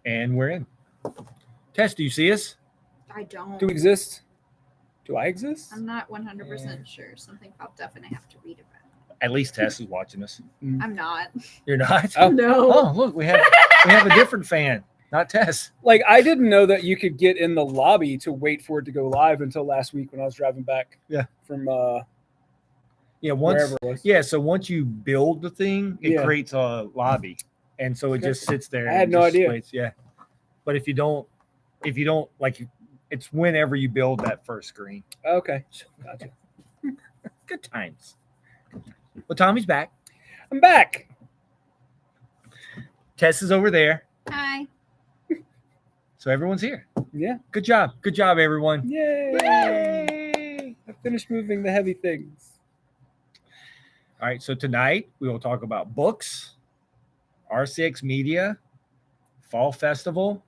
And we're in. Tess, do you see us? I don't. Do we exist? Do I exist? I'm not 100% sure. Something popped up and I have to read about it. At least Tess is watching us. I'm not. You're not? Oh. No. Oh, look, we have a different fan, not Tess. Like, I didn't know that you could get in the lobby to wait for it to go live until last week when I was driving back. Yeah. From Once wherever it was. Yeah, so once you build the thing, it Yeah. creates a lobby. And so it just sits there. I had and no just idea. waits. Yeah. But if you don't like, it's whenever you build that first screen. Okay. Gotcha. Good times. Well, Tommy's back. I'm back. Tess is over there. Hi. So everyone's here. Yeah. Good job. Good job, everyone. Yay. Yay. I finished moving the heavy things. All right. So tonight we will talk about books, RCX Media, Fall Festival.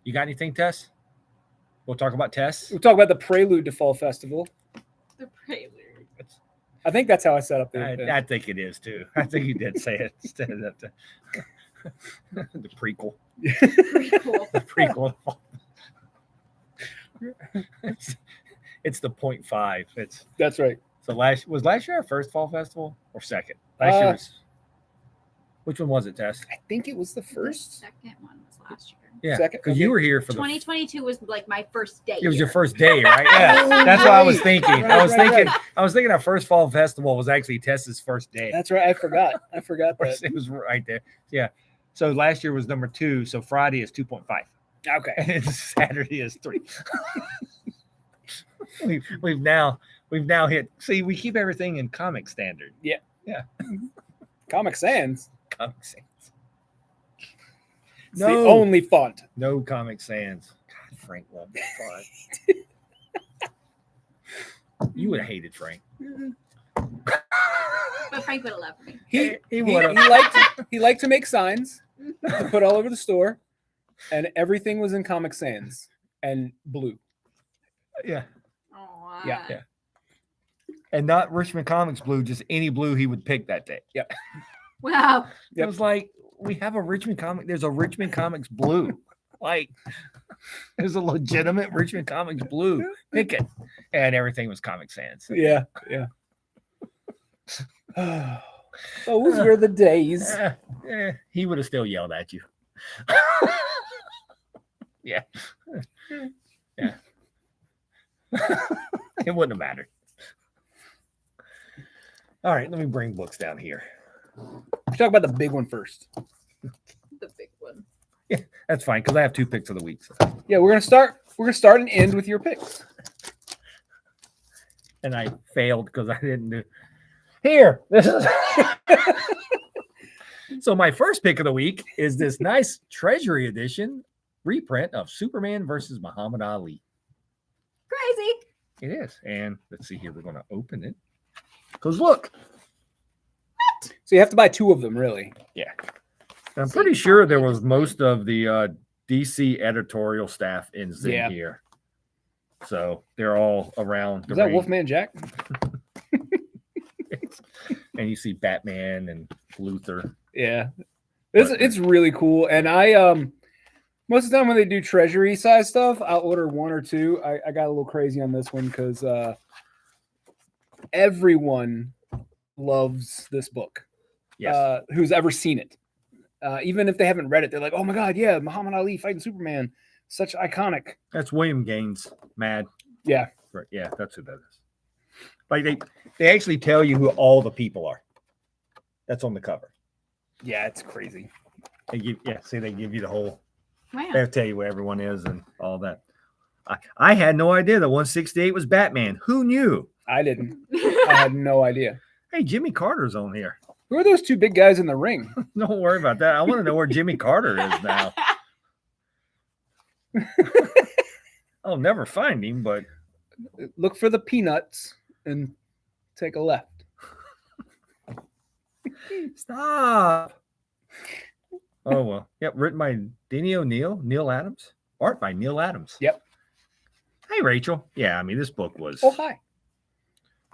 You got anything, Tess? We'll talk about Tess. We'll talk about the prelude to Fall Festival. The prelude. I think that's how I set up the I think it is too. I think you did say it instead of the prequel. Cool. The prequel. It's the 0.5. That's right. So last year our first fall festival or second? Last year was, which one was it, Tess? I think it was the The first. second one was last year. Yeah, Second? because Okay. you were here for the. 2022 was like my first day. It was your here. first day, right? Yeah, Oh, that's what I was right. thinking. Right, I was right, thinking. right. I was thinking our first fall festival was actually Tess's first day. That's right. I forgot. that. It was right there. Yeah. So last year was number 2. So Friday is 2.5. Okay. And Saturday is 3. we've now hit. See, we keep everything in Comic Standard. Comic Sans. Comic Sans. It's the only font. No Comic Sans. God, Frank loved that font. You would have hated Frank. But Frank would have loved me. He would he liked to make signs to put all over the store, and everything was in Comic Sans and blue. Yeah. Oh, Yeah. Yeah. And not Richmond Comics blue, just any blue he would pick that day. Yep. Wow. It was like, we have a Richmond comic. There's a Richmond Comics blue. Like, there's a legitimate Richmond Comics blue. Pick it. And everything was Comic Sans. Yeah. Those were the days. He would have still yelled at you. Yeah. Yeah. It wouldn't have mattered. All right, let me bring books down here. Talk about the big one first. The big one. That's fine because I have 2 picks of the week. So. Yeah, we're gonna start and end with your picks. And I failed because I didn't do. Here, this is. So my first pick of the week is this nice Treasury edition reprint of Superman versus Muhammad Ali. Crazy. It is, and let's see here. We're going to open it because look. So you have to buy 2 of them, really. Yeah, I'm pretty sure there was most of the DC editorial staff in here, so they're all around. Is that Wolfman Jack? And you see Batman and Luther. Yeah, it's really cool. And I most of the time when they do Treasury size stuff, I'll order 1 or 2. I got a little crazy on this one because everyone loves this book. Yes. Who's ever seen it. Even if they haven't read it, they're like, oh my God, yeah, Muhammad Ali fighting Superman. Such iconic. That's William Gaines, Mad. Yeah. Right. Yeah, that's who that is. Like they actually tell you who all the people are. That's on the cover. Yeah, it's crazy. They give you the whole. Wow. They'll tell you where everyone is and all that. I had no idea that 168 was Batman. Who knew? I didn't. I had no idea. Hey, Jimmy Carter's on here. Who are those 2 big guys in the ring? Don't worry about that. I want to know where Jimmy Carter is now. I'll never find him, but Look for the peanuts and take a left. stop. Oh, well. Yep. Written by Denny O'Neil, Neil Adams. Art by Neil Adams. Yep. Hey, Rachel. Yeah, I mean, this book was. Oh, hi.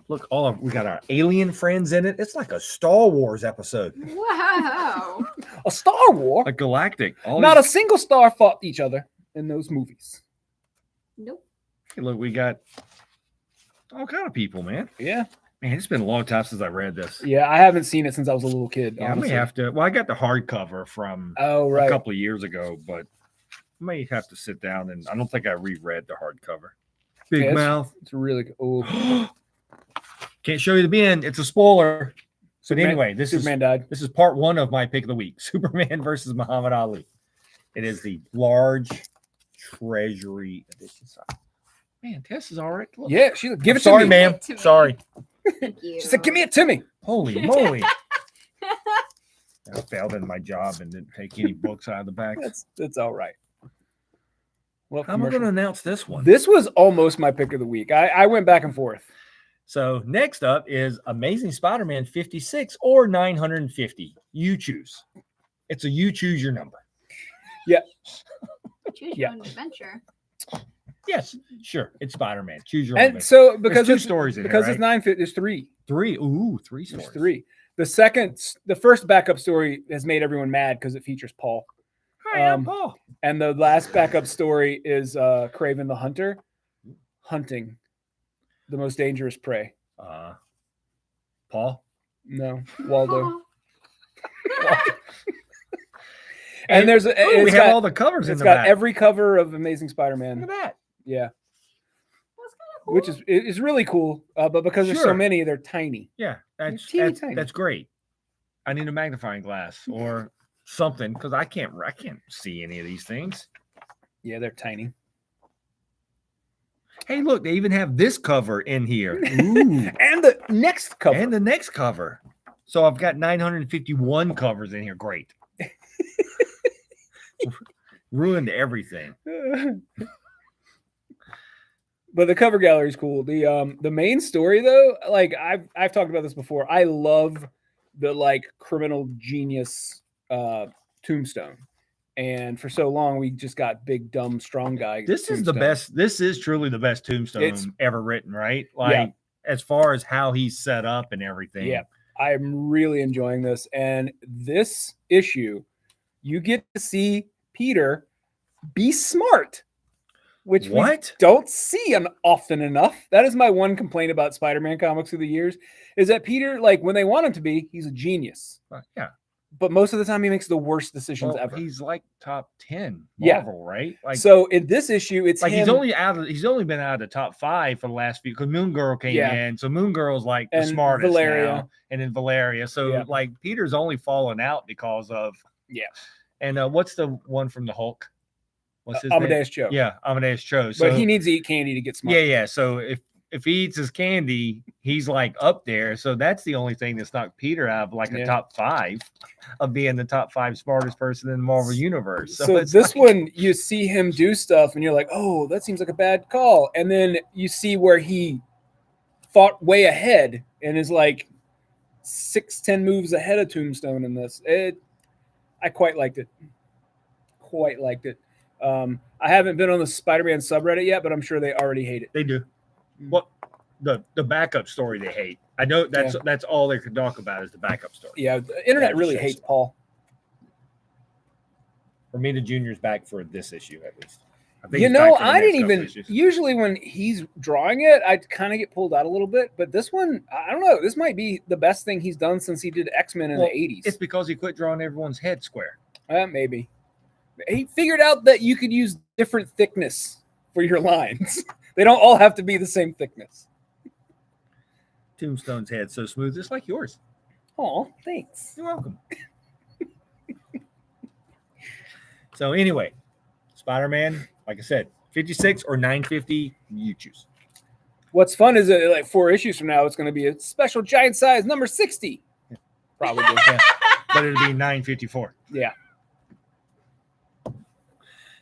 Look, we got our alien friends in it. It's like a Star Wars episode. Wow. A Star War. A galactic. Not a single star fought each other in those movies. Nope. Hey, look, we got all kind of people, man. Yeah. Man, it's been a long time since I read this. Yeah, I haven't seen it since I was a little kid. Yeah, honestly. I may have to. Well, I got the hardcover from Oh, right. a couple of years ago, but I may have to sit down and I don't think I reread the hardcover. Big Yeah, mouth. It's really good. Oh, Can't show you the bin. It's a spoiler. But anyway, this Superman died. is part one of my pick of the week: Superman versus Muhammad Ali. It is the large Treasury edition. Man, Tess is all right. Look. Yeah, she give it Sorry, to me. ma'am. Give it to me. Sorry. Thank you. She said, "Give me it to me." Holy moly! I failed in my job and didn't take any books out of the back. That's all right. Well, How am I going to announce this one? This was almost my pick of the week. I went back and forth. So next up is Amazing Spider-Man 56 or 950. You choose. It's a you choose your number. Choose Yeah. your own adventure. Yes, sure. It's Spider-Man. Choose your own. And adventure. so because There's it's two stories in because here, it's right? 950, there's three. Three. Ooh, three There's stories. three. The first backup story has made everyone mad because it features Paul. Hi, I'm Paul. And the last backup story is Kraven the Hunter hunting the most dangerous prey. Paul. No, Waldo. Oh, And there's we it's have got, all the covers in it's the got back. every cover of Amazing Look Spider-Man. at that. Yeah, that's kind of cool. which is really cool. But because there's so Sure. many, they're tiny. Yeah, that's teeny that's, tiny. that's great. I need a magnifying glass or something because I can't see any of these things. Yeah, they're tiny. Hey, look, they even have this cover in here. Ooh. And the next cover. And the next cover. So I've got 951 covers in here. Great. Ruined everything. But the cover gallery is cool. The main story though, like I've talked about this before. I love the like criminal genius tombstone. And for so long we just got big dumb strong guy. This is the Tombstone. best. This is truly the best tombstone It's- ever written, right? Like as far as how he's set up and everything. Yeah. I'm really enjoying this. And this issue, you get to see Peter be smart, which we What? don't see often enough. That is my one complaint about Spider-Man comics through the years, is that Peter, like when they want him to be, he's a genius. Yeah. But most of the time he makes the worst decisions Well, ever. he's like top 10 Yeah. Marvel, right? Like, So in this issue, it's like him he's only been out of the top 5 for the last few because Moon Girl came Yeah. in. So Moon Girl's like the And smartest Valeria. now, and then Valeria. So Yeah. like Peter's only fallen out because of And what's the one from the Hulk? What's his name? Amadeus Cho. Yeah, Amadeus Cho. So But he needs to eat candy to get smart. yeah. So if he eats his candy, he's like up there. So that's the only thing that's knocked Peter out of like a Yeah. top 5 of being the top 5 smartest person in the Marvel universe. So it's this like- one, you see him do stuff, and you're like, "Oh, that seems like a bad call." And then you see where he thought way ahead and is like 6-10 moves ahead of Tombstone in this. I quite liked it. Quite liked it. I haven't been on the Spider-Man subreddit yet, but I'm sure they already hate it. They do. Well, the backup story they hate. I know that's all they could talk about is the backup story. Yeah, the internet Yeah, really sure. hates Paul. Romita Jr.'s back for this issue at least. I think You he's know, back for the I next didn't couple even. issues. Usually, when he's drawing it, I kind of get pulled out a little bit. But this one, I don't know. This might be the best thing he's done since he did X-Men in Well, the '80s. It's because he quit drawing everyone's head square. Maybe he figured out that you could use different thickness for your lines. They don't all have to be the same thickness. Tombstone's head so smooth, just like yours. Oh, thanks. You're welcome. So anyway, Spider-Man, like I said, 56 or 950, you choose. What's fun is that like 4 issues from now, it's going to be a special giant size number 60. Probably, yeah. But it'll be 954. Yeah.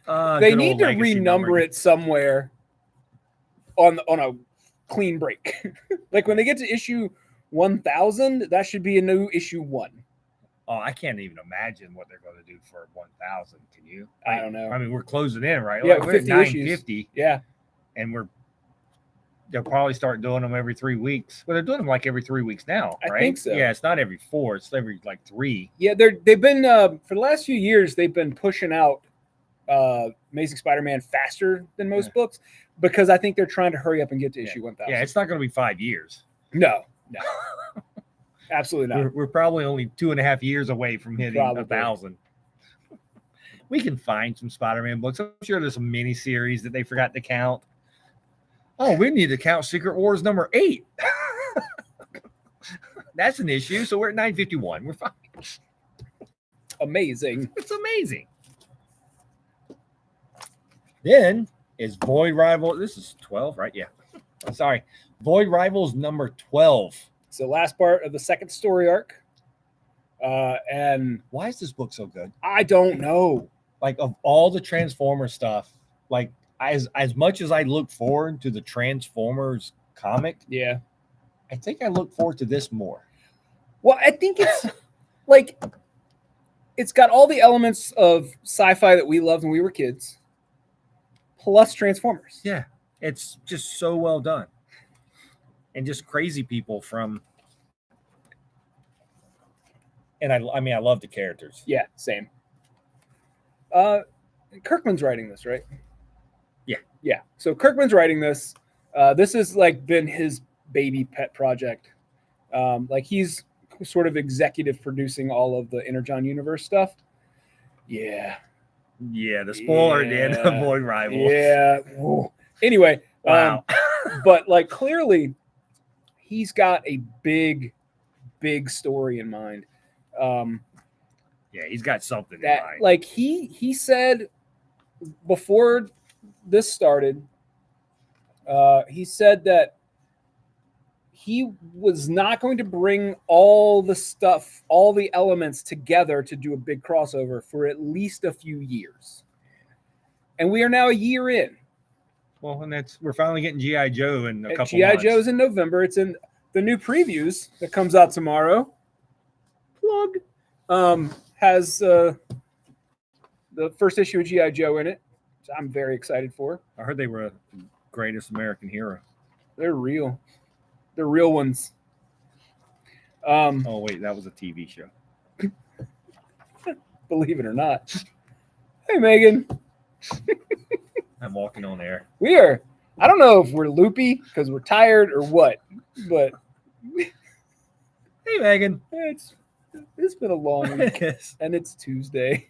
Good They old need to legacy renumber numbering. it somewhere on a clean break. Like when they get to issue 1000, that should be a new issue 1. Oh, I can't even imagine what they're going to do for 1,000. Can you? I don't know. I mean, we're closing in, right? Yeah, Like, we're at 50 issues. 950, Yeah. and we're they'll probably start doing them every 3 weeks. But they're doing them like every 3 weeks now, I right? think so. Yeah, it's not every 4. It's every like 3. Yeah, they've been for the last few years they've been pushing out Amazing Spider-Man faster than most books because I think they're trying to hurry up and get to issue 1000. Yeah, it's not going to be 5 years. No, absolutely not. We're probably only 2.5 years away from hitting Probably. 1,000. We can find some Spider-Man books. I'm sure there's some mini series that they forgot to count. Oh, we need to count Secret Wars number 8. That's an issue. So we're at 951. We're fine. Amazing. It's amazing. Then is Void Rival. This is 12, right? Yeah. Sorry. Void Rivals number 12. It's the last part of the second story arc. And Why is this book so good? I don't know. Like, of all the Transformer stuff, like as much as I look forward to the Transformers comic, Yeah. I think I look forward to this more. Well, I think it's like it's got all the elements of sci-fi that we loved when we were kids, plus Transformers. Yeah, it's just so well done, and just crazy people from. And I mean, I love the characters. Yeah, same. Kirkman's writing this, right? Yeah. Yeah. So Kirkman's writing this. This has like been his baby pet project. Like he's sort of executive producing all of the Energon Universe stuff. Yeah. Yeah, the spoiler did Yeah. Void Rival. Yeah. Whoa. Anyway, Wow. but like clearly he's got a big story in mind. Yeah, he's got something in That mind. like he said before this started, he said that he was not going to bring all the stuff, all the elements together to do a big crossover for at least a few years. And we are now a year in. Well, and we're finally getting G.I. Joe in a couple G.I. months. Joe's in November. It's in the new previews that comes out tomorrow. Plug. Has the first issue of G.I. Joe in it, which I'm very excited for. I heard they were the greatest American hero. They're real. They're real ones. Oh, wait, that was a TV show. Believe it or not. Hey, Megan. I'm walking on air. We are, I don't know if we're loopy because we're tired or what, but Hey, Megan. it's been a long week Yes. and it's Tuesday.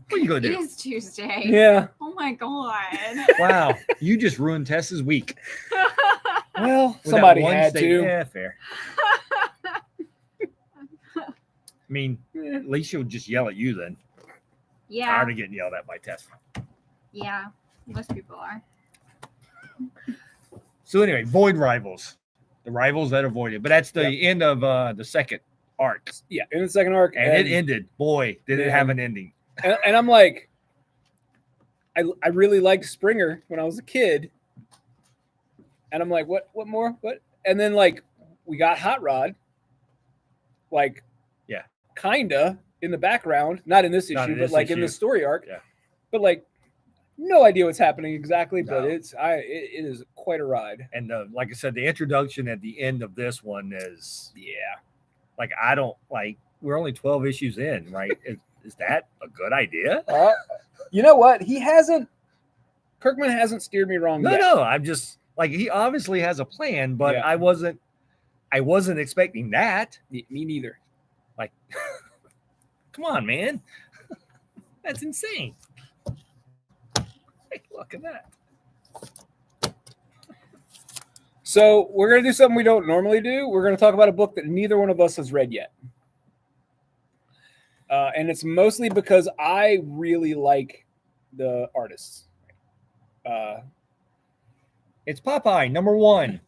What are you going to It do? is Tuesday. Yeah. Oh my god. Wow, you just ruined Tess's week. Well, With that somebody one had statement. to. Yeah, fair. I mean, at least she'll just yell at you then. Yeah. Tired of getting yelled at by Tess. Yeah. Most people are. So anyway, Void Rivals. The rivals that avoided. But that's the end of the second arc. Yeah, in the second arc. And it ended. Boy, did it have an ending. And I'm like, I really liked Springer when I was a kid. And I'm like, what more? What? And then like we got Hot Rod. Like, yeah, kinda in the background, not in this Not issue, in but this like in the issue. story arc. Yeah. But like, no idea what's happening exactly, but No. it is quite a ride. And like I said, the introduction at the end of this one is Yeah. like we're only 12 issues in, right? Is that a good idea? You know what? Kirkman hasn't steered me wrong yet. No, I'm just like he obviously has a plan, but Yeah. I wasn't expecting that. Me neither. Like, come on, man. That's insane. Hey, look at that. So we're going to do something we don't normally do. We're going to talk about a book that neither one of us has read yet. And it's mostly because I really like the artists. It's Popeye, number 1.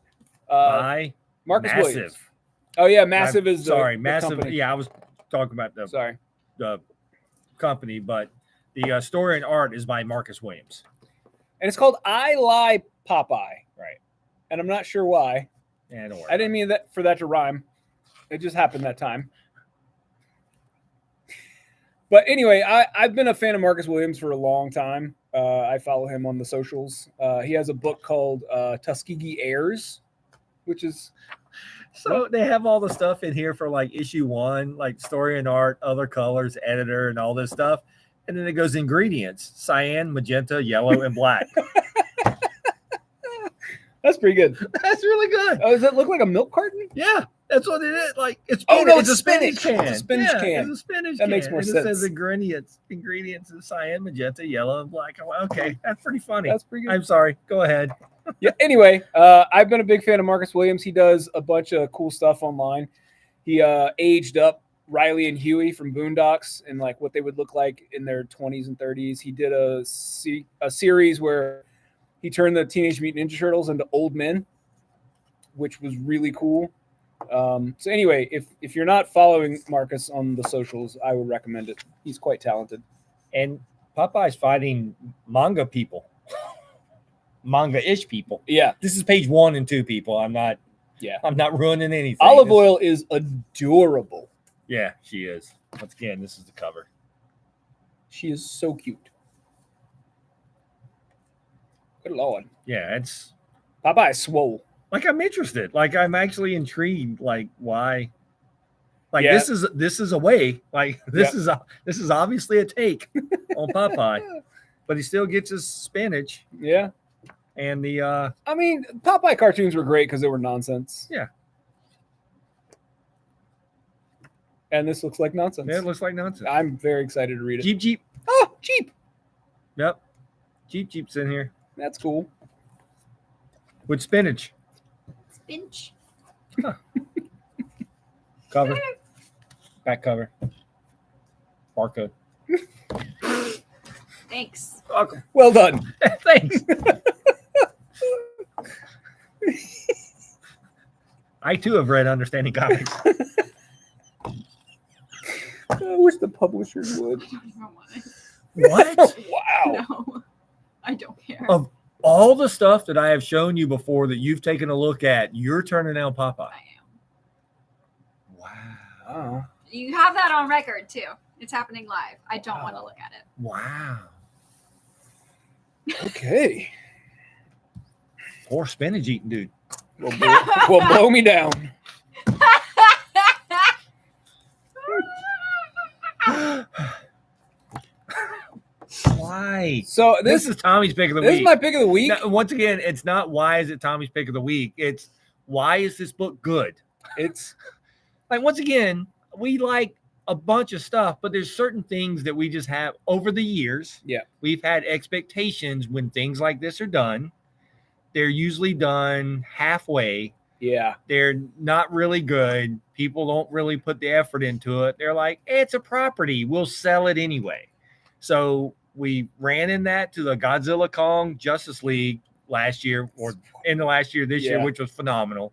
By Marcus Massive. Williams. Oh, yeah, Massive is the Massive. company. Yeah, I was talking about Sorry. the company, but the story and art is by Marcus Williams. And it's called I Lie Popeye. Right. And I'm not sure why. Yeah, don't worry. I didn't mean for that to rhyme. It just happened that time. But anyway, I've been a fan of Marcus Williams for a long time. I follow him on the socials. He has a book called Tuskegee Heirs, which is So they have all the stuff in here for like issue 1, like story and art, other colors, editor, and all this stuff. And then it goes ingredients: cyan, magenta, yellow, and black. that's pretty good. That's really good. Oh, does it look like a milk carton? Yeah, that's what it is. Like it's Oh, no, it's a spinach can. It's a spinach can. It's a spinach That can. makes more and sense. It says ingredients is cyan, magenta, yellow, and black. I'm like, okay, that's pretty funny. That's pretty good. I'm sorry. Go ahead. Yeah. Anyway, I've been a big fan of Marcus Williams. He does a bunch of cool stuff online. He aged up Riley and Huey from Boondocks and like what they would look like in their 20s and 30s. He did a series where he turned the Teenage Mutant Ninja Turtles into old men, which was really cool. So anyway, if you're not following Marcus on the socials, I would recommend it. He's quite talented. And Popeye's fighting manga people, manga-ish people. Yeah. This is page 1 and 2, people. I'm not ruining anything. Olive Oil is adorable. Yeah, she is. Once again, this is the cover. She is so cute. Good Lord. Yeah, it's Popeye swole. like I'm interested. Like I'm actually intrigued. Like why? Like Yeah. this is a way. Like this is obviously a take on Popeye, but he still gets his spinach Yeah. and the I mean, Popeye cartoons were great because they were nonsense. Yeah. And this looks like nonsense. it looks like nonsense. I'm very excited to read it. Jeep. Oh, Jeep. Yep. Jeep's in here That's cool. with spinach Spinach. cover, back cover, barcode. Thanks. Welcome. Well done. Thanks. I too have read Understanding Comics. I wish the publishers would. I don't want it. What? Wow. No, I don't care. Of all the stuff that I have shown you before that you've taken a look at, you're turning down Popeye. I am. Wow. You have that on record too. It's happening live. I don't want to look at it. Wow. Okay. Poor spinach eating dude. Will blow me down. Why? So This is Tommy's pick of the this week. is my pick of the week. Now, once again, it's not why is it Tommy's pick of the week. It's why is this book good? It's Like once again, we like a bunch of stuff, but there's certain things that we just have over the years. Yeah. We've had expectations when things like this are done. They're usually done halfway. yeah. They're not really good. People don't really put the effort into it. They're like, it's a property. We'll sell it anyway. So we ran in that to the Godzilla Kong Justice League last year, or in the last year, this year, Yeah. which was phenomenal.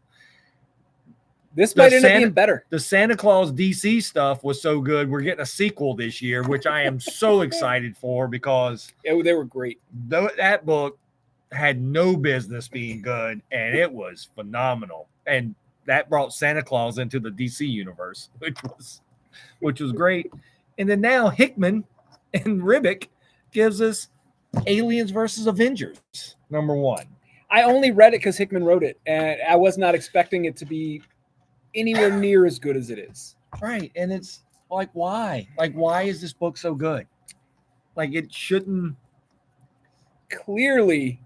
This The might end up Santa- being better. The Santa Claus DC stuff was so good. We're getting a sequel this year, which I am so excited for because They were great. that book had no business being good, and it was phenomenal. And that brought Santa Claus into the DC universe, which was great. And then now Hickman and Ribic gives us Aliens versus Avengers #1. I only read it because Hickman wrote it, and I was not expecting it to be anywhere near as good as it is. Right. And it's like, why? Like, why is this book so good? Like, it shouldn't. Clearly,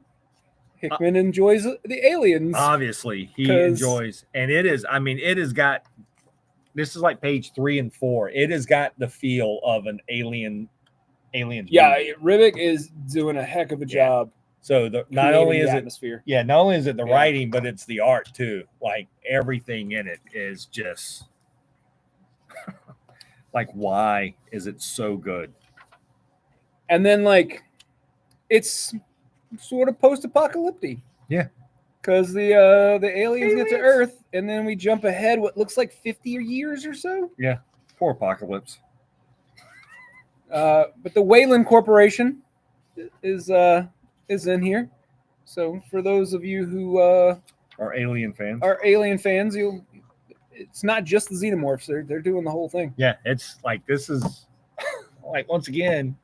Hickman enjoys the aliens. Obviously, he 'Cause- enjoys. And it is, I mean, it has got, this is like page 3 and 4. It has got the feel of an aliens yeah, movie. Ribic is doing a heck of a Yeah. job. So not creating only the is it atmosphere. not only is it the Yeah. writing, but it's the art too. Like everything in it is just like, why is it so good? And then like it's sort of post-apocalyptic. Yeah. Because the aliens get to Aliens. Earth, and then we jump ahead what looks like 50 years or so. Poor Apocalypse. But the Wayland Corporation is in here. So for those of you who Our alien fans. are alien fans, it's not just the xenomorphs. They're doing the whole thing. Yeah, it's like, this is like, once again,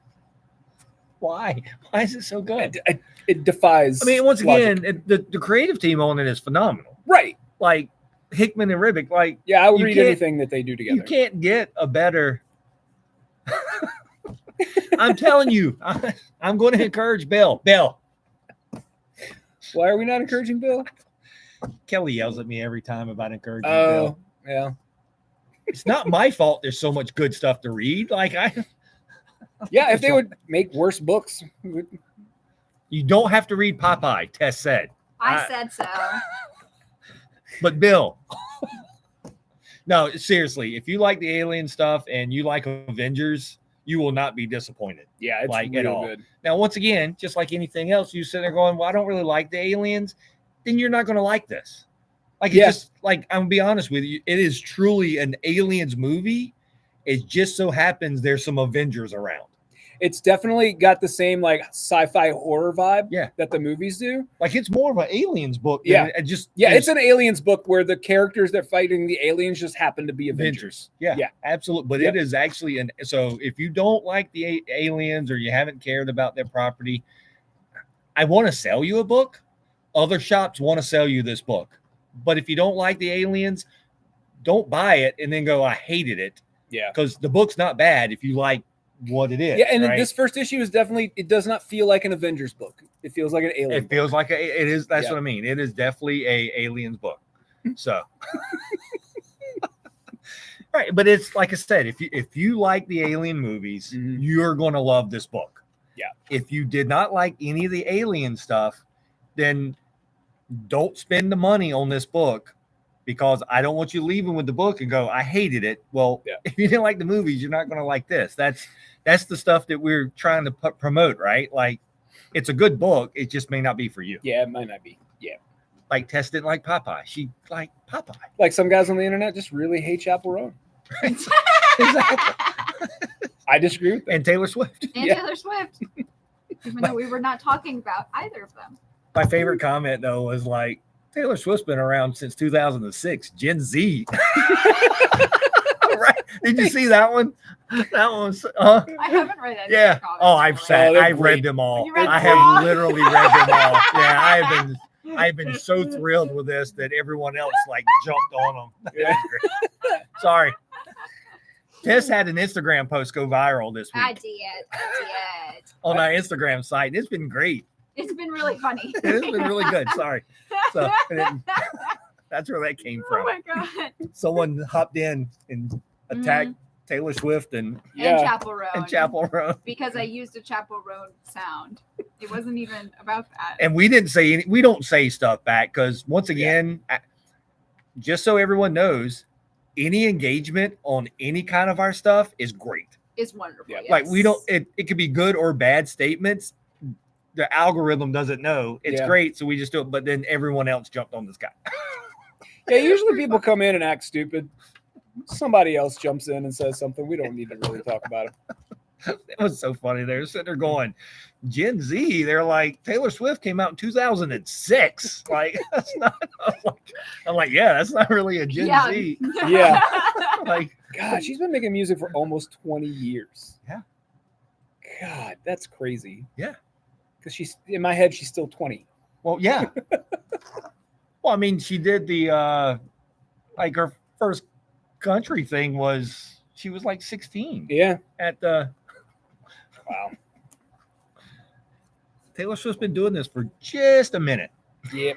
Why? Why is it so good? It defies. I mean, once logic. again, the creative team on it is phenomenal. Right? Like Hickman and Ribic, like Yeah, I will You read can't- anything that they do together. you can't get a better. I'm telling you, I'm going to encourage Bill. Bill, Why are we not encouraging Bill? Kelly yells at me every time about encouraging Oh, Bill. yeah. It's not my fault. There's so much good stuff to read. Like Yeah, if they would make worse books. you don't have to read Popeye. Tess said, I said so. but Bill. No, seriously, if you like the alien stuff and you like Avengers, you will not be disappointed. Yeah, it's Like, real at all. good. Now, once again, just like anything else, you sit there going, well, I don't really like the aliens, then you're not going to like this. Like, it's Yeah. just like, I'm going to be honest with you, it is truly an aliens movie. It just so happens there's some Avengers around. It's definitely got the same like sci-fi horror vibe Yeah. that the movies do. Like, it's more of an aliens book. Than Yeah. it just Yeah, is it's an aliens book where the characters that fighting the aliens just happen to be Avengers. Yeah, Yeah. absolutely. But Yep. it is actually so if you don't like the aliens or you haven't cared about their property, I want to sell you a book. Other shops want to sell you this book. But if you don't like the aliens, don't buy it and then go, I hated it. Yeah. Because the book's not bad if you like what it is. Yeah, and right? this first issue is definitely, it does not feel like an Avengers book. It feels like an alien it feels like it is. That's Yeah. what I mean. It is definitely a aliens book. So, right, but it's like I said, if you like the alien movies, Mhm. you're going to love this book. Yeah. If you did not like any of the alien stuff, then don't spend the money on this book because I don't want you leaving with the book and go, I hated it. Well, Yeah. if you didn't like the movies, you're not going to like this. That's the stuff that we're trying to promote, right? Like, it's a good book. It just may not be for you. Yeah, it might not be. Yeah. Like Tess didn't like Popeye. She liked Popeye. Like some guys on the internet just really hate Chapel Roan. Exactly. I disagree with that. And Taylor Swift. And Yeah. Taylor Swift. Even though we were not talking about either of them. My favorite comment though was like, Taylor Swift's been around since 2006. Gen Z. Right? Did you see that one? That one was. I haven't read any Yeah. of the comments, Oh, I've really. sat. they're I've great. read them all. You read I them all? have literally read them all. Yeah, I've been so thrilled with this that everyone else like jumped on them. Yeah. Sorry. Tess had an Instagram post go viral this I week did. on our Instagram site. And it's been great. It's been really funny. It's been really good. Sorry. So that's where that came Oh from. my god. Someone hopped in and attacked Taylor Swift and And Chapel Roan. Chapel Roan. Because I used a Chapel Roan sound. It wasn't even about that. And we didn't say any, we don't say stuff back because once again, just so everyone knows, any engagement on any kind of our stuff is great. It's wonderful. Yeah. Yes. Like we don't, it could be good or bad statements. The algorithm doesn't know. It's Yeah. great, so we just do it. But then everyone else jumped on this guy. Yeah, usually people come in and act stupid. Somebody else jumps in and says something. We don't need to really talk about it. It was so funny. They're sitting there going, Gen Z. They're like, Taylor Swift came out in 2006. Like, that's not. I'm like, yeah, that's not really a Gen Yeah. Z. Yeah. Like, God, she's been making music for almost 20 years. Yeah. God, that's crazy. Yeah. Because she's in my head, she's still 20. well, yeah. Well, I mean, she did the like her first country thing was she was like 16 Yeah. at the. Wow. Taylor Swift's been doing this for just a minute. Yep.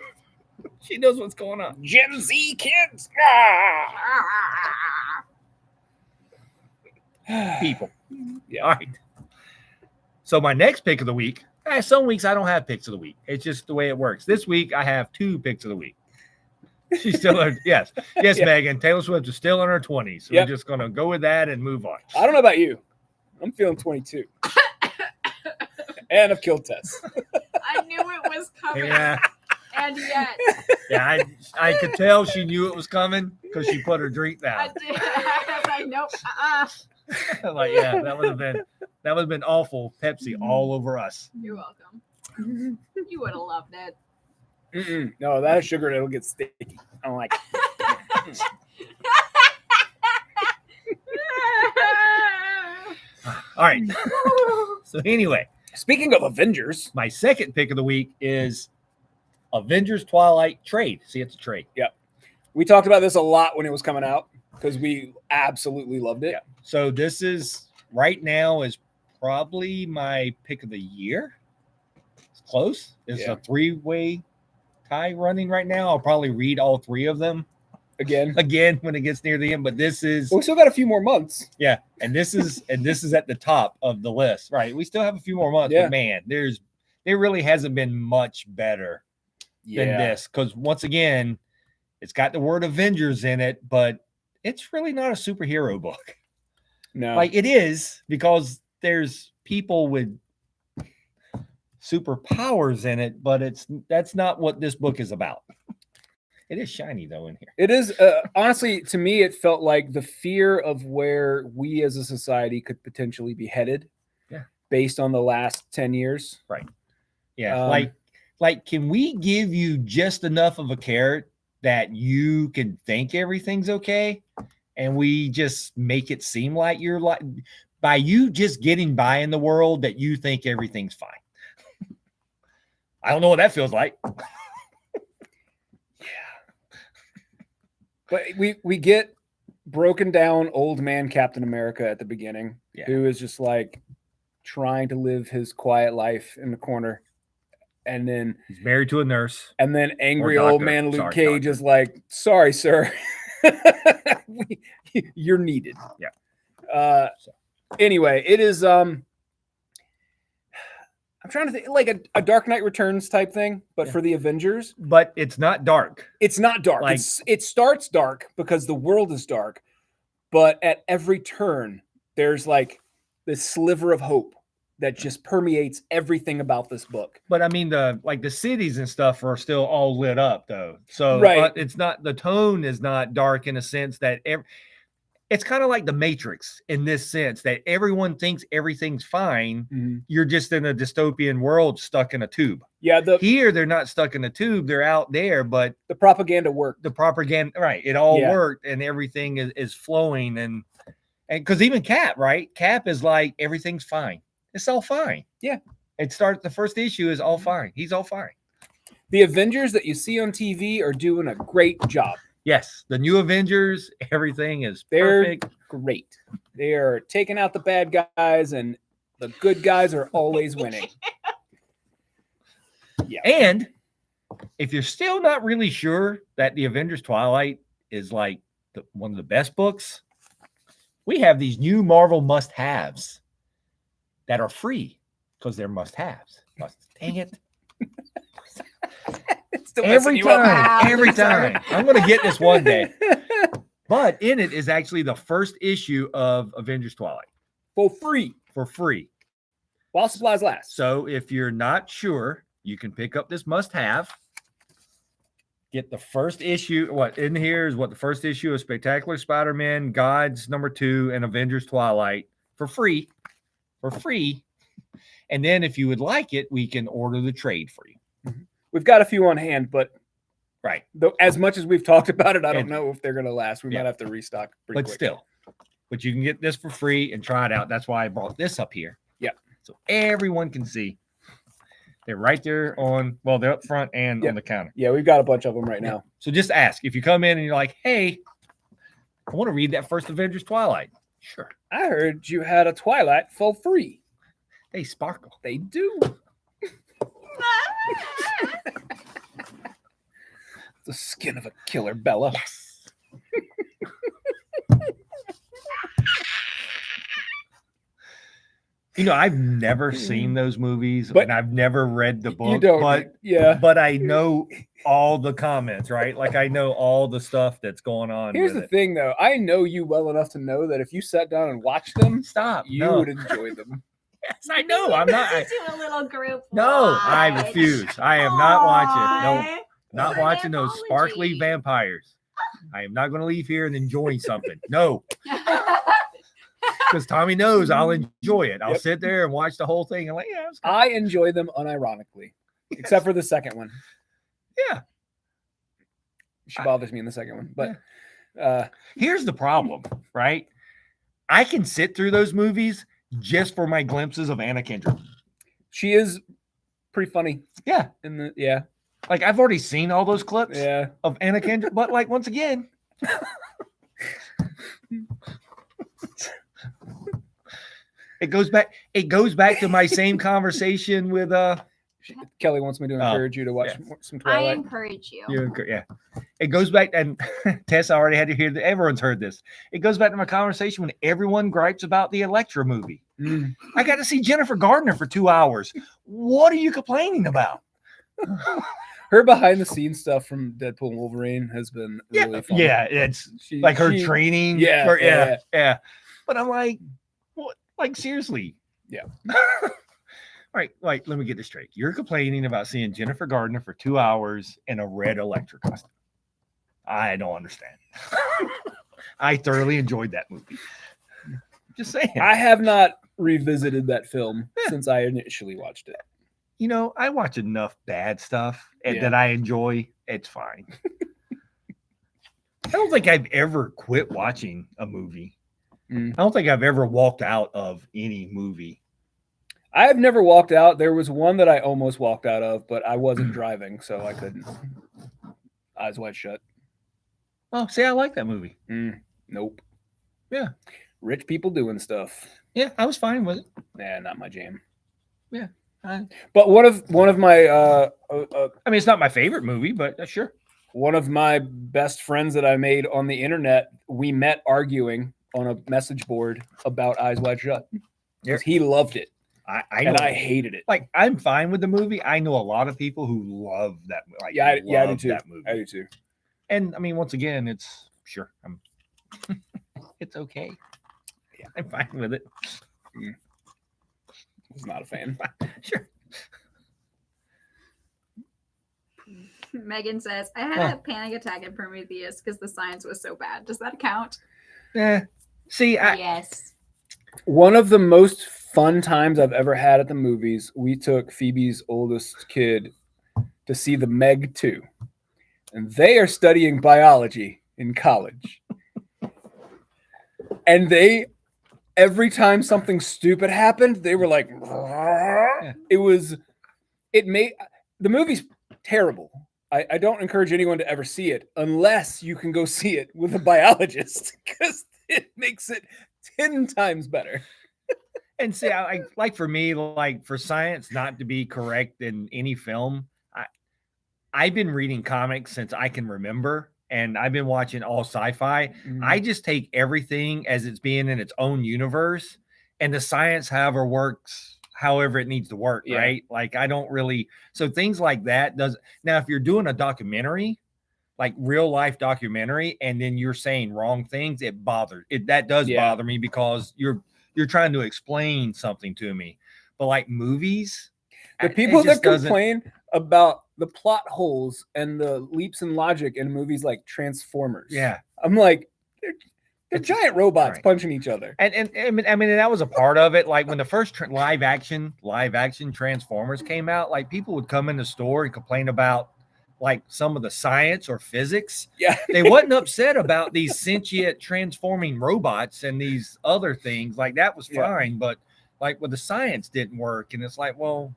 She knows what's going on. Gen Z kids. People. Yeah. All right. So my next pick of the week. Some weeks I don't have picks of the week. It's just the way it works. This week I have 2 picks of the week. She's still yes, Yeah. Megan. Taylor Swift is still in her 20s. So Yep. we're just gonna go with that and move on. I don't know about you. I'm feeling 22. And I've killed Tess. I knew it was coming. Yeah, And yet, yeah. I could tell she knew it was coming because she put her drink I down. did. I was like, nope. Like, yeah, that would have been awful. Pepsi all over us. You're welcome. You would have loved it. Mm-mm. No, that is sugar. It'll get sticky. I don't like it. All right. So anyway, Speaking of Avengers, My second pick of the week is Avengers Twilight trade. See, it's a trade. we talked about this a lot when it was coming out because we absolutely loved it. Yeah. So this is right now is probably my pick of the year. It's close. It's Yeah. a 3-way tie running right now. I'll probably read all 3 of them Again, when it gets near the end. But this is we still got a few more months. yeah, and this is at the top of the list, right? We still have a few more months, Yeah. but man, there really hasn't been much better than this because once again, it's got the word Avengers in it, but it's really not a superhero book. No, Like it is because there's people with superpowers in it, but that's not what this book is about. It is shiny though in here. it is. Honestly, to me, it felt like the fear of where we as a society could potentially be headed. Yeah. Based on the last 10 years. Yeah, Um, like can we give you just enough of a carrot that you can think everything's okay, and we just make it seem like you're like by you just getting by in the world that you think everything's fine. I don't know what that feels like. But we get broken down old man Captain America at the beginning, Yeah. who is just like trying to live his quiet life in the corner. And then He's married to a nurse. angry Or old doctor. man Luke Sorry, Cage doctor. is like, sorry, sir. You're needed. Yeah. Anyway, it is I'm trying to think like a Dark Knight Returns type thing, but Yeah. for the Avengers. But it's not dark. It's not dark. Like- It starts dark because the world is dark, but at every turn, there's like this sliver of hope that just permeates everything about this book. But I mean, the cities and stuff are still all lit up though. So Right. it's not, the tone is not dark in a sense that it's kind of like the Matrix in this sense that everyone thinks everything's fine. You're just in a dystopian world stuck in a tube. Yeah, Here, they're not stuck in a tube. They're out there, but the propaganda worked. the propaganda, right. It all Yeah. worked and everything is flowing. And because even Cap, right? Cap is like, everything's fine. It's all fine. Yeah. The first issue is all fine. He's all fine. The Avengers that you see on TV are doing a great job. Yes. The new Avengers, everything is They're perfect. great. They are taking out the bad guys, and the good guys are always winning. Yeah. And if you're still not really sure that the Avengers Twilight is like one of the best books, we have these new Marvel must-haves that are free because they're must-haves. Dang it. It's still Every messing you up. Wow. time. I'm going to get this one day. But in it is actually the first issue of Avengers Twilight For free for free. while supplies last. So if you're not sure, you can pick up this must-have. Get the first issue. What in here is what the first issue of Spectacular Spider-Man, Gods #2, and Avengers Twilight for free. For free. And then if you would like it, we can order the trade for you. We've got a few on hand, but Right. though, as much as we've talked about it, I don't And- know if they're going to last. We Yeah. might have to restock pretty But quick. still. But you can get this for free and try it out. That's why I brought this up here. Yeah. So everyone can see. They're right there they're up front and Yeah. on the counter. Yeah, we've got a bunch of them right now. So just ask. If you come in and you're like, hey, I want to read that first Avengers Twilight. Sure. I heard you had a Twilight for free. They sparkle. They do. The skin of a killer, Bella. Yes. I've never seen those movies, But- and I've never read the book. You don't. but Yeah. but I know all the comments, right? Like I know all the stuff that's going on. Here's with the it. thing, though. I know you well enough to know that if you sat down and watched them, Stop. you No. would enjoy them. Yes, I know. I'm not. Do a little group. No, I watch. refuse. I am not watching. No, Aw. not My watching those sparkly apology. vampires. I am not going to leave here and enjoy something. No, because Tommy knows I'll enjoy it. I'll Yep. sit there and watch the whole thing and like, yeah, it's I enjoy them unironically, except for the second one. yeah. She bothers me in the second one. But Here's the problem, right? I can sit through those movies just for my glimpses of Anna Kendrick. She is pretty funny. Yeah. Yeah. Like I've already seen all those clips Yeah. of Anna Kendrick, but like once again, it goes back to my same conversation with Kelly wants me to encourage you to watch some I Twilight. encourage you. yeah. It goes back, and Tess already had to hear that. Everyone's heard this. It goes back to my conversation when everyone gripes about the Elektra movie. Mm. I got to see Jennifer Gardner for 2 hours. What are you complaining about? Her behind the scenes stuff from Deadpool and Wolverine has been really fun. Yeah, it's like her training. Yeah. But I'm like, what? Like seriously? Yeah. All right, like let me get this straight. You're complaining about seeing Jennifer Gardner for 2 hours in a red Elektra costume. I don't understand. I thoroughly enjoyed that movie. Just saying. I have not revisited that film since I initially watched it. You know, I watch enough bad stuff that I enjoy. It's fine. I don't think I've ever quit watching a movie. I don't think I've ever walked out of any movie. I've never walked out. There was one that I almost walked out of, but I wasn't driving, so I couldn't. Eyes wide shut. Oh, see, I like that movie. Nope. Yeah. Rich people doing stuff. Yeah, I was fine with it. Nah, not my jam. Yeah. But one of my I mean, it's not my favorite movie, but sure. One of my best friends that I made on the internet, we met arguing on a message board about Eyes Wide Shut. Because he loved it. I hated it. Like, I'm fine with the movie. I know a lot of people who love that. Like, I do too. That movie. I do too. And I mean, once again, it's sure. It's okay. Yeah, I'm fine with it. I was not a fan. Sure. Megan says, I had a panic attack in Prometheus because the science was so bad. Does that count? Yeah. See, Yes. One of the most fun times I've ever had at the movies, we took Phoebe's oldest kid to see the Meg 2. And they are studying biology in college. And every time something stupid happened, they were like, the movie's terrible. I don't encourage anyone to ever see it unless you can go see it with a biologist, because it makes it 10 times better. And see, like for me, like for science not to be correct in any film, I've been reading comics since I can remember, and I've been watching all sci-fi. I just take everything as it's being in its own universe, and the science however it needs to work, right? Like I don't really, so things like that now if you're doing a documentary, like real life documentary, and then you're saying wrong things, that does bother me, because you're trying to explain something to me. But like movies, the people that complain about the plot holes and the leaps in logic in movies like Transformers, I'm like, they're giant robots punching each other. And I mean that was a part of it. Like when the first live action Transformers came out, like people would come in the store and complain about like some of the science or physics. Yeah. They wasn't upset about these sentient transforming robots and these other things. Like that was fine, but like the science didn't work. And it's like, well,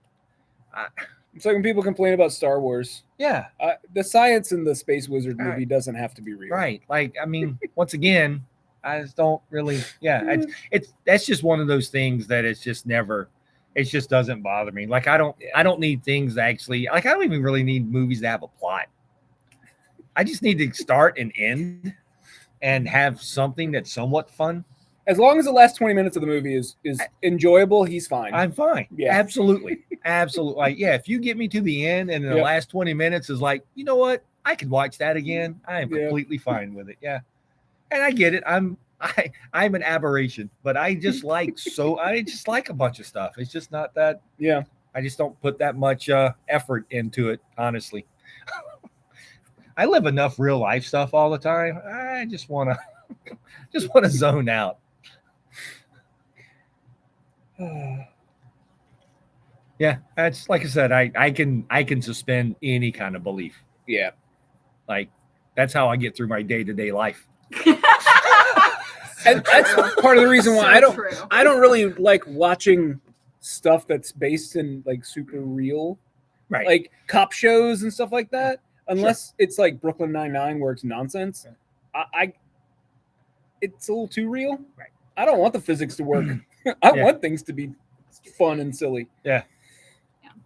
it's like when people complain about Star Wars. Yeah. The science in the Space Wizard movie doesn't have to be real. Right. Like, I mean, once again, I just don't really, that's just one of those things that it just doesn't bother me. Like, I don't need things that actually, like, I don't even really need movies that have a plot. I just need to start and end and have something that's somewhat fun. As long as the last 20 minutes of the movie is enjoyable, he's fine. I'm fine. Yeah. Absolutely. Absolutely. Like, if you get me to the end and the last 20 minutes is like, you know what? I could watch that again. I am completely fine with it. Yeah. And I get it. I'm an aberration, but I just like a bunch of stuff. It's just not that. Yeah. I just don't put that much effort into it, honestly. I live enough real life stuff all the time. I just want to zone out. Yeah, that's like I said, I can suspend any kind of belief. Yeah. Like that's how I get through my day-to-day life. And that's part of the reason why I don't really like watching stuff that's based in like super real, Right. like cop shows and stuff like that. Unless it's like Brooklyn Nine-Nine where it's nonsense. I it's a little too real. Right. I don't want the physics to work. I Yeah. want things to be fun and silly. Yeah.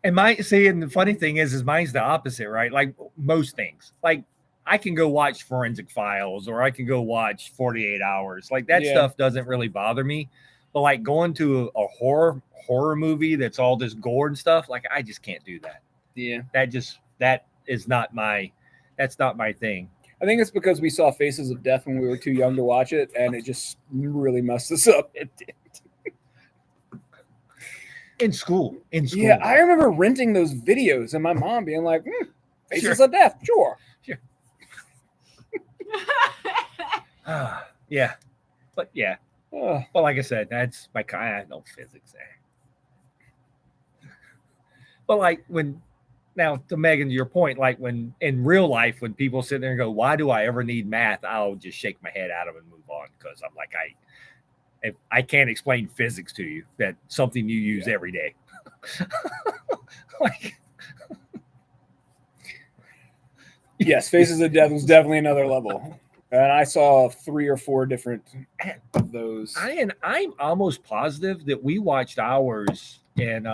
And and the funny thing is mine's the opposite, right? Like most things. Like I can go watch Forensic Files or I can go watch 48 Hours. Like that stuff doesn't really bother me. But like going to a horror movie that's all this gore and stuff, like I just can't do that. Yeah. That's not my thing. I think it's because we saw Faces of Death when we were too young to watch it, and it just really messed us up. It did. In school. Yeah, I remember renting those videos and my mom being like, Faces Sure. of Death, sure. Yeah. But yeah. Ugh. Well, like I said, that's my kind. I have no physics there. But like now to Megan, to your point, like when in real life, when people sit there and go, why do I ever need math? I'll just shake my head at them and move on because I'm like, if I can't explain physics to you, that's something you use every day. Like, yes, Faces of Death was definitely another level. And I saw 3 or 4 different of those. I'm almost positive that we watched ours in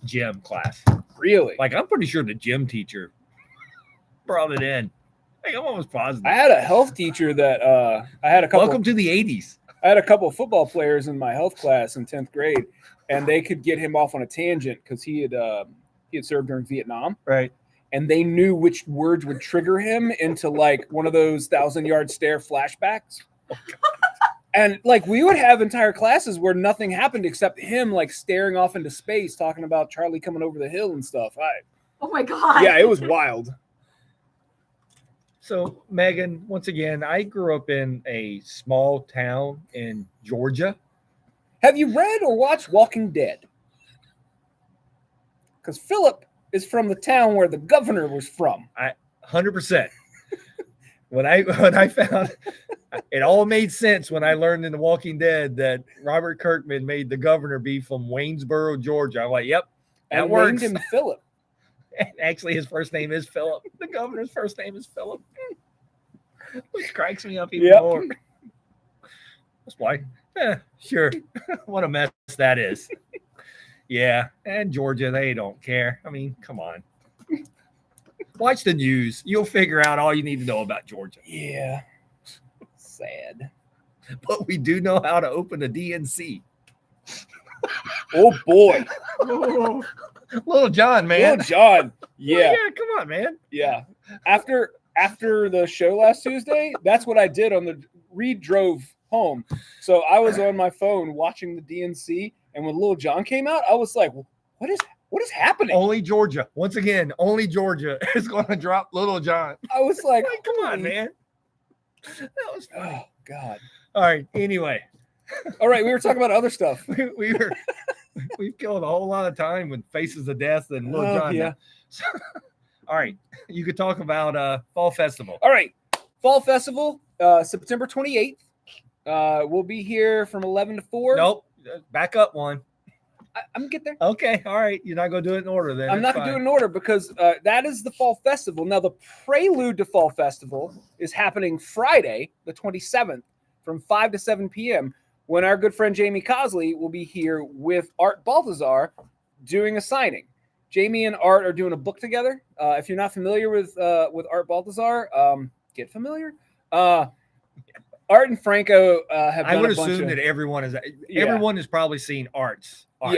gym class. Really? Like, I'm pretty sure the gym teacher brought it in. Like, I'm almost positive. I had a health teacher that I had a couple. Welcome to the 80s. I had a couple of football players in my health class in 10th grade, and they could get him off on a tangent because he had served during Vietnam, Right. and they knew which words would trigger him into like one of those 1,000-yard stare flashbacks. And like we would have entire classes where nothing happened except him like staring off into space, talking about Charlie coming over the hill and stuff. Oh my God. Yeah, it was wild. So, Megan, once again, I grew up in a small town in Georgia. Have you read or watched Walking Dead? Because Phillip is from the town where the governor was from. 100%. When I found it all made sense when I learned in The Walking Dead that Robert Kirkman made the governor be from Waynesboro, Georgia. I'm like, yep, that And works. named him Phillip. Actually, his first name is Phillip. The governor's first name is Phillip, which cracks me up even more. That's why. Sure. What a mess that is. Yeah. And Georgia, they don't care. I mean, come on. Watch the news. You'll figure out all you need to know about Georgia. Yeah. Sad. But we do know how to open a DNC. Oh, boy. Little John, man. Little John. Yeah. Yeah, come on, man. Yeah. After the show last Tuesday, that's what I did on the Reed drove home. So I was on my phone watching the DNC, and when Little John came out, I was like, what is happening? Only Georgia. Once again, only Georgia is going to drop Little John. I was like, Come on, man. That was funny. Oh, God. All right. Anyway, All right, we were talking about other stuff. we've killed a whole lot of time with Faces of Death and Little John. Yeah. So, all right. You could talk about Fall Festival. All right. Fall Festival, September 28th. We'll be here from 11 to 4. Nope. Back up one. I'm going to get there. Okay. All right. You're not going to do it in order then. I'm not going to do it in order because that is the Fall Festival. Now, the prelude to Fall Festival is happening Friday, the 27th, from 5 to 7 p.m., when our good friend Jamie Cosley will be here with Art Baltazar doing a signing. Jamie and Art are doing a book together. If you're not familiar with Art Baltazar, get familiar. Art and Franco have. I would assume that everyone has probably seen Art's art.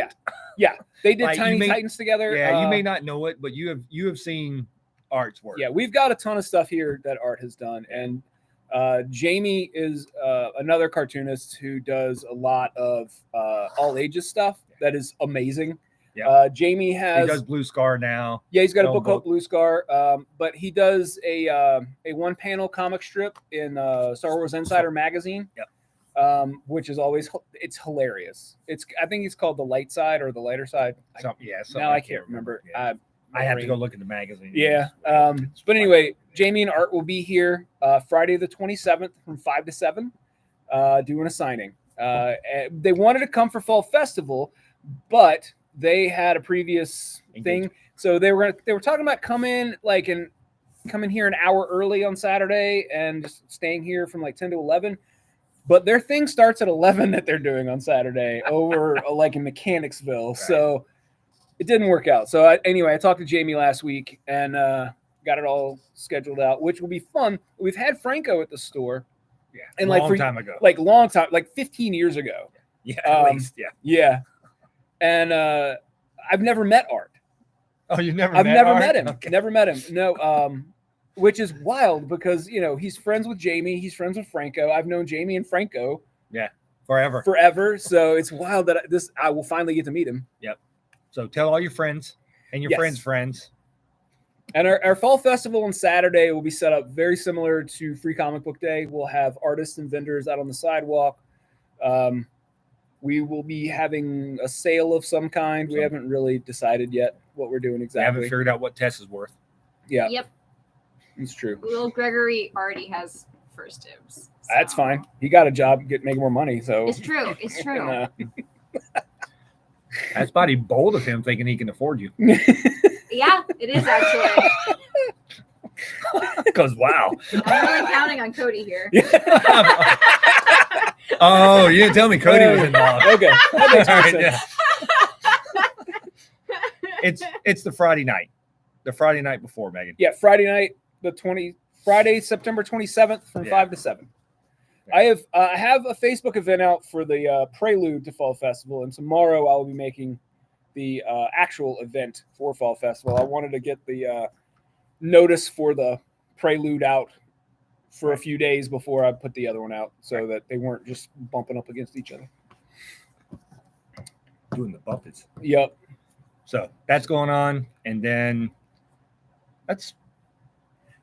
Yeah. They did Like, Tiny Titans together. Yeah, you may not know it, but you have seen Art's work. Yeah, we've got a ton of stuff here that Art has done, and Jamie is another cartoonist who does a lot of all ages stuff that is amazing. Yeah. Jamie He does Blue Scar now. Yeah, he's got a Film book called Blue Scar, but he does a one-panel comic strip in Star Wars Insider magazine. Yep. Which is it's hilarious. I think it's called The Light Side or The Lighter Side. Something Now I can't remember. Yeah. I have to go look at the magazine. Yeah. But anyway, Jamie and Art will be here Friday the 27th from 5 to 7 doing a signing. They wanted to come for Fall Festival, but they had a previous thing, Engagement. so they were talking about coming here an hour early on Saturday and just staying here from like 10 to 11. But their thing starts at 11 that they're doing on Saturday over like in Mechanicsville. Right. So it didn't work out. So anyway, I talked to Jamie last week and got it all scheduled out, which will be fun. We've had Franco at the store. Yeah. And long time ago. Long time, like 15 years ago. Yeah. At least. Yeah. Yeah. And I've never met Art. Oh, you've never I've met never Art? met him. Okay. Never met him. No. Which is wild because, he's friends with Jamie. He's friends with Franco. I've known Jamie and Franco Forever. So it's wild that I will finally get to meet him. Yep. So tell all your friends and your Yes. friends' friends. And our fall festival on Saturday will be set up very similar to Free Comic Book Day. We'll have artists and vendors out on the sidewalk. We will be having a sale of some kind. We haven't really decided yet what we're doing We exactly. haven't figured out what Tess is worth. Yeah, Yep. it's true. Little Gregory already has first dibs. That's so- fine. He got a job making more money. So It's true. It's true. And, That's probably bold of him thinking he can afford you. Yeah, it is actually. Because, wow. I'm really counting on Cody here. Oh, you didn't tell me Cody was involved. Okay, that makes more All right, sense. yeah. It's the Friday night. The Friday night before, Megan. Yeah, Friday night, Friday, September 27th from Yeah. 5 to 7. Yeah. I have a Facebook event out for the prelude to Fall Festival, and tomorrow I'll be making the actual event for Fall Festival. I wanted to get the notice for the prelude out for a few days before I put the other one out so that they weren't just bumping up against each other. Doing the Buffets. Yep. So that's going on. And then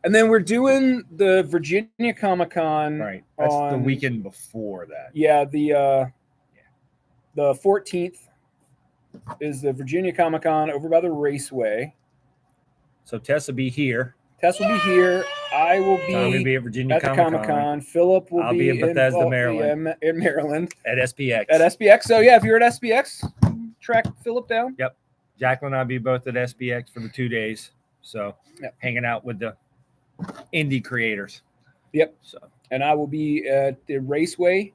And then we're doing the Virginia Comic-Con. right. That's the on- weekend before that. Yeah, the 14th is the Virginia Comic-Con over by the Raceway. So Tess will be here. Tess will be here. I will Tommy will be be at Virginia at the Comic-Con Comic-Con. Phillip will I'll be in Bethesda, Maryland. yeah, in Maryland at SPX. at SPX. So yeah, if you're at SPX, track Phillip down. Jaclyn and I will be both at SPX for the 2 days. So Yep. hanging out with the indie creators. Yep. So And I will be at the Raceway,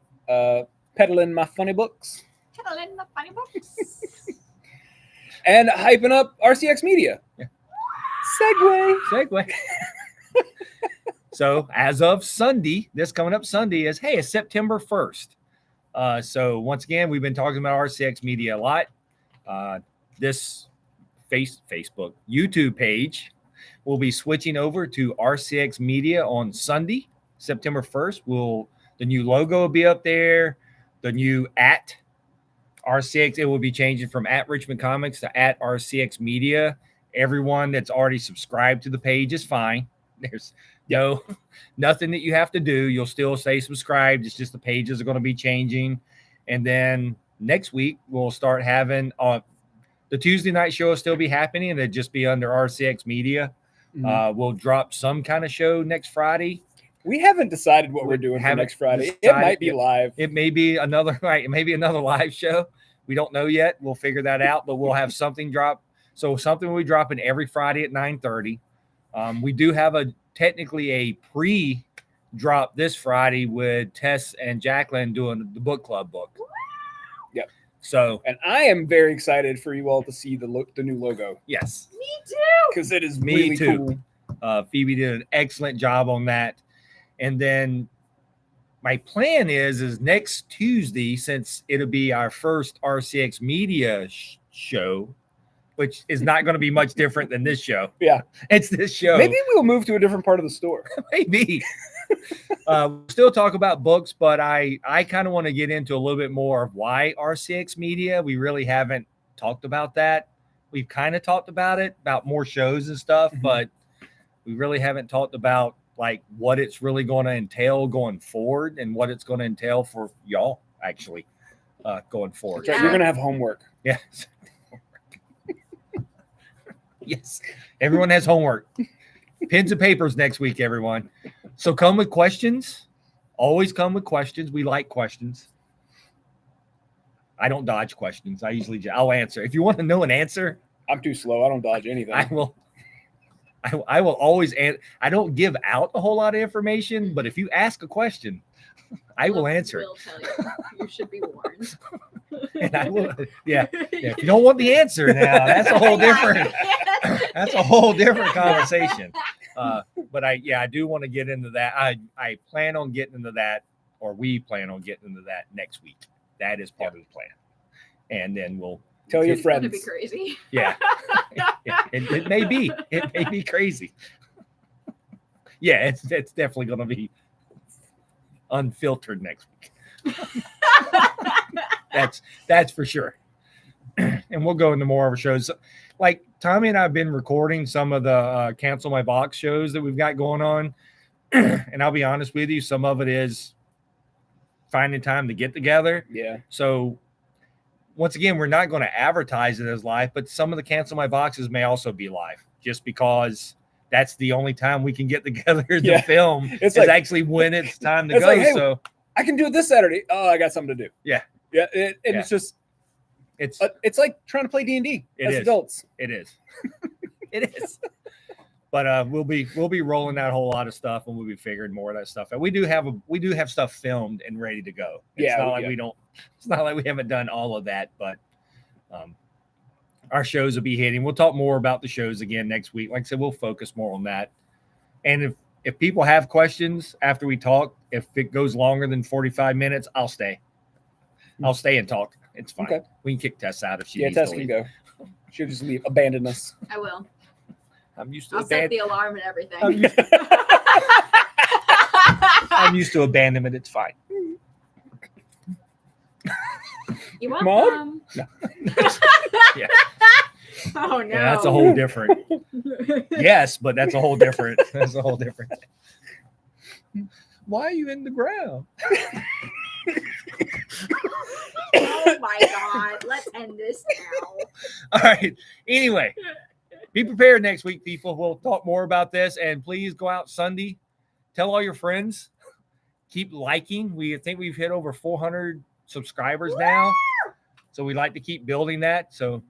peddling my funny books Telling the funny books. and hyping up RCX Media. Yeah. Segue. So as of Sunday, this coming up Sunday it's September 1st. So once again, we've been talking about RCX Media a lot. This Facebook, YouTube page will be switching over to RCX Media on Sunday, September 1st. The new logo will be up there. The new at RCX, it will be changing from at Richmond Comics to at RCX Media. Everyone that's already subscribed to the page is fine. There's nothing that you have to do. You'll still stay subscribed. It's just the pages are going to be changing. And then next week, we'll start having the Tuesday night show will still be happening, and it'll just be under RCX Media. We'll drop some kind of show next Friday. We haven't decided what we're doing for haven't next Friday. It decided might be yet. live. It may be another live show. We don't know yet. We'll figure that out, but we'll have something drop. So something will be dropping every Friday at 9:30. We do have technically a pre-drop this Friday with Tess and Jaclyn doing the book club book. Yep. So And I am very excited for you all to see the new logo yes, Me too. because it is Me really too. cool. Phoebe did an excellent job on that. And then my plan is next Tuesday, since it'll be our first RCX Media show, which is not going to be much different than this show. Yeah. It's this show. Maybe we'll move to a different part of the store. Maybe. We'll still talk about books, but I kind of want to get into a little bit more of why RCX Media. We really haven't talked about that. We've kind of talked about more shows and stuff, Mhm. but we really haven't talked about like what it's really going to entail going forward and what it's going to entail for y'all actually going forward. That's right. You're going to have homework. Yes. Yes. Everyone has homework. Pens and papers next week, everyone. So come with questions. Always come with questions. We like questions. I don't dodge questions. I usually I'll answer. If you want to know an answer, I'm too slow. I don't dodge anything. I will. I will always answer. I don't give out a whole lot of information, but if you ask a question, I will answer it. Will tell you. You should be warned. And I will. Yeah. If you don't want the answer now, that's a whole different. That's a whole different conversation. But I do want to get into that. I plan on getting into that, or we plan on getting into that next week. That is part of the plan. And then we'll Tell your It's gonna friends. be crazy. Yeah. It may be. It may be crazy. Yeah, it's definitely going to be unfiltered next week. That's for sure. And we'll go into more of our shows. Like Tommy and I have been recording some of the Cancel My Box shows that we've got going on. And I'll be honest with you, some of it is finding time to get together. Yeah. So once again, we're not going to advertise it as live, but some of the Cancel My Boxes may also be live just because that's the only time we can get together to film. It's is like- actually when it's time to It's go. like, hey, so I can do it this Saturday. Oh, I got something to do. Yeah. Yeah. And Yeah. it's just, it's like trying to play D&D It as is. adults. it is. It is. But we'll be rolling out a whole lot of stuff, and we'll be figuring more of that stuff. And we do have stuff filmed and ready to go. It's Yeah, not like yeah. we don't. It's not like we haven't done all of that, but our shows will be hitting. We'll talk more about the shows again next week. Like I said, we'll focus more on that. And if people have questions after we talk, if it goes longer than 45 minutes, I'll stay. I'll stay and talk. It's fine. Okay. We can kick Tess out if she Yeah, needs Tess to can leave. go. She'll just abandon us. I will. I'm used to I'll set the abandon. alarm and everything. I'm used to abandonment. It's fine. You want Mom? some? Yeah. Oh no. Yeah, that's a whole different. Yes, but that's a whole different. That's a whole different thing. Why are you in the ground? Oh my god. Let's end this now. All right. Anyway, be prepared next week, people. We'll talk more about this, and please go out Sunday. Tell all your friends. Keep liking. We think we've hit over 400 subscribers now, so we like to keep building that. So,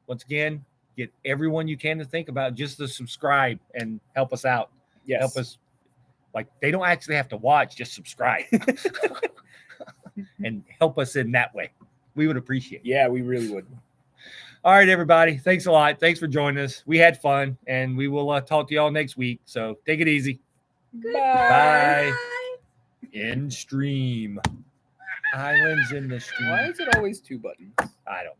once again, get everyone you can to think about just to subscribe and help us out. Yes. Help us. Like they don't actually have to watch; just subscribe and help us in that way. We would appreciate it. Yeah, we really would. All right, everybody. Thanks a lot. Thanks for joining us. We had fun, and we will talk to y'all next week. So take it easy. Bye. In stream. Islands in the stream. Why is it always 2 buttons? I don't know.